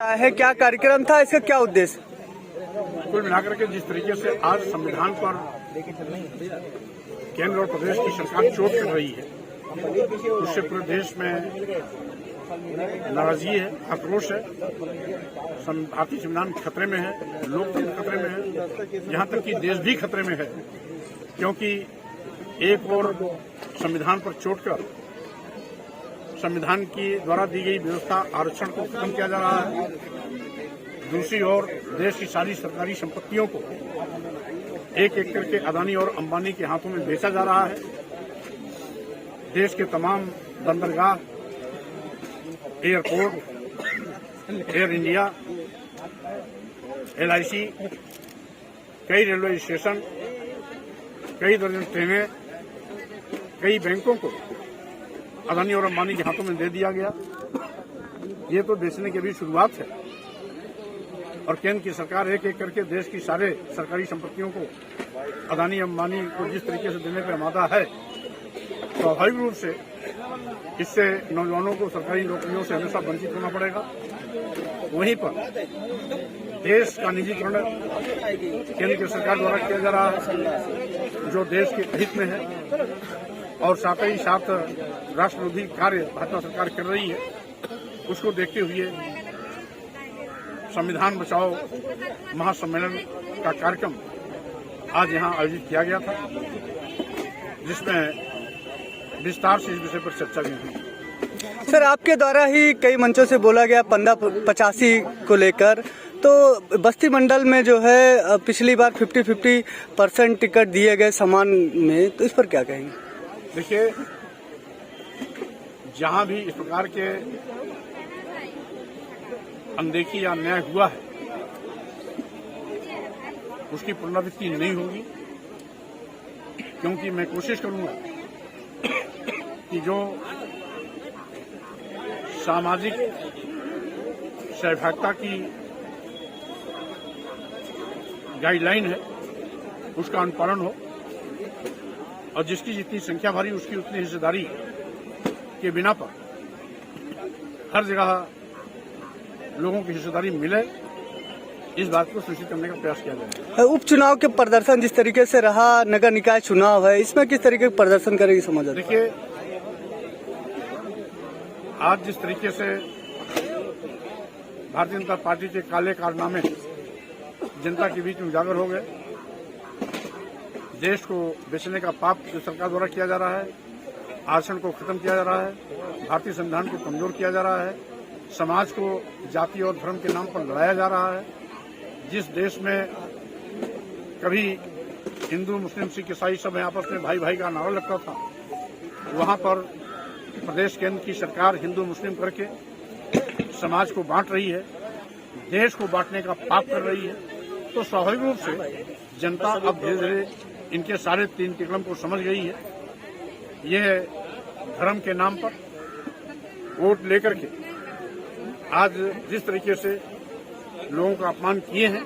है क्या कार्यक्रम था, इसका क्या उद्देश्य? कुल मिलाकर के जिस तरीके से आज संविधान पर केंद्र और प्रदेश की सरकार चोट कर रही है, उससे पूरे देश में नाराजगी है, आक्रोश है। भारतीय संविधान खतरे में है, लोकतंत्र खतरे में है, यहाँ तक कि देश भी खतरे में है, क्योंकि एक और संविधान पर चोट कर संविधान की द्वारा दी गई व्यवस्था आरक्षण को खत्म किया जा रहा है, दूसरी ओर देश की सारी सरकारी संपत्तियों को एक एक करके अदानी और अंबानी के हाथों में बेचा जा रहा है। देश के तमाम बंदरगाह, एयरपोर्ट, एयर इंडिया, LIC, कई रेलवे स्टेशन, कई दर्जन ट्रेनें, कई बैंकों को अदानी और अंबानी के हाथों में दे दिया गया। ये तो बेचने की भी शुरुआत है और केंद्र की सरकार एक एक करके देश की सारे सरकारी संपत्तियों को अदानी अंबानी को जिस तरीके से देने पर आमादा है, स्वाभाविक रूप से इससे नौजवानों को सरकारी नौकरियों से हमेशा वंचित होना पड़ेगा। वहीं पर देश का निजीकरण केंद्र की सरकार द्वारा किया जा रहा है, जो देश के हित में है, और साथ ही साथ राष्ट्र विरोधी कार्य भाजपा सरकार कर रही है। उसको देखते हुए संविधान बचाओ महासम्मेलन का कार्यक्रम आज यहां आयोजित किया गया था, जिसमें विस्तार से इस विषय पर चर्चा भी हुई। सर, आपके द्वारा ही कई मंचों से बोला गया 1585 को लेकर, तो बस्ती मंडल में जो है पिछली बार 50-50% टिकट दिए गए समान में, तो इस पर क्या कहेंगे? देखिए, जहां भी इस प्रकार के अनदेखी या अन्याय हुआ है, उसकी पुनरावृत्ति नहीं होगी, क्योंकि मैं कोशिश करूंगा कि जो सामाजिक सहभागिता की गाइडलाइन है उसका अनुपालन हो, और जिसकी जितनी संख्या भारी उसकी उतनी हिस्सेदारी के बिना पर हर जगह लोगों की हिस्सेदारी मिले, इस बात को सुनिश्चित करने का प्रयास किया जाए। उपचुनाव के प्रदर्शन जिस तरीके से रहा, नगर निकाय चुनाव है, इसमें किस तरीके का प्रदर्शन करेगी समझ? देखिए, आज जिस तरीके से भारतीय जनता पार्टी के काले कारनामे जनता के बीच में उजागर हो गए, देश को बेचने का पाप जो सरकार द्वारा किया जा रहा है, आरक्षण को खत्म किया जा रहा है, भारतीय संविधान को कमजोर किया जा रहा है, समाज को जाति और धर्म के नाम पर लड़ाया जा रहा है। जिस देश में कभी हिंदू, मुस्लिम, सिख, ईसाई सब आपस में भाई भाई का नारा लगता था, वहां पर प्रदेश केंद्र की सरकार हिंदू मुस्लिम करके समाज को बांट रही है, देश को बांटने का पाप कर रही है। तो स्वाभाविक रूप से जनता अब धीरे धीरे इनके सारे तीन तिकड़म को समझ गई है। यह धर्म के नाम पर वोट लेकर के आज जिस तरीके से लोगों का अपमान किए हैं,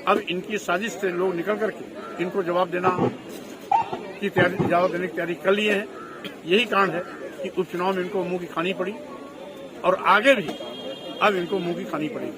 अब इनकी साजिश से लोग निकल करके इनको जवाब देने की तैयारी कर लिए हैं। यही कारण है कि उपचुनाव में इनको मुंह की खानी पड़ी, और आगे भी अब इनको मुंह की खानी पड़ेगी।